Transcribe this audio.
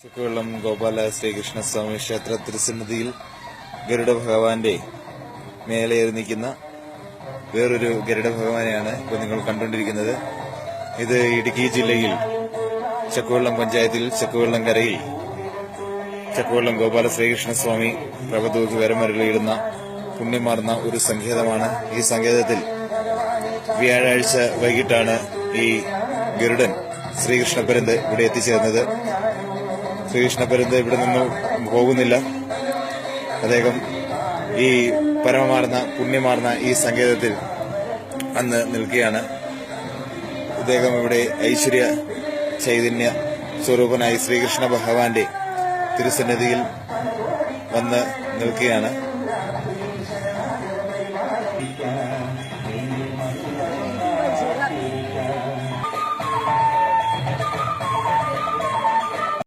ചക്കുവെള്ളം ഗോപാല ശ്രീകൃഷ്ണസ്വാമി ക്ഷേത്ര തിരുസന്നിധിയിൽ ഗരുഡ ഭഗവാന്റെ മേലേറി നിൽക്കുന്ന വേറൊരു ഗരുഡ ഭഗവാനെയാണ് ഇപ്പോൾ നിങ്ങൾ കണ്ടുകൊണ്ടിരിക്കുന്നത്. ഇത് ഇടുക്കി ജില്ലയിൽ ചക്കുവെള്ളം പഞ്ചായത്തിൽ ചക്കുവെള്ളം കരയിൽ ചക്കുവെള്ളം ഗോപാല ശ്രീകൃഷ്ണസ്വാമി പ്രഭതൂക്കി വരമരുളിയിടുന്ന പുണ്യമാർന്ന ഒരു സങ്കേതമാണ്. ഈ സങ്കേതത്തിൽ വ്യാഴാഴ്ച വൈകിട്ടാണ് ഈ ഗരുഡൻ ശ്രീകൃഷ്ണപരന്ത് ഇവിടെ എത്തിച്ചേർന്നത്. ശ്രീകൃഷ്ണപരന്ത് ഇവിടെ നിന്ന് പോകുന്നില്ല. അദ്ദേഹം ഈ പരമമാർന്ന പുണ്യമാർന്ന ഈ സങ്കേതത്തിൽ അന്ന് നിൽക്കുകയാണ്. ഇദ്ദേഹം ഇവിടെ ഐശ്വര്യ ചൈതന്യ സ്വരൂപനായി ശ്രീകൃഷ്ണ ഭഗവാന്റെ തിരുസന്നിധിയിൽ വന്ന് നിൽക്കുകയാണ്.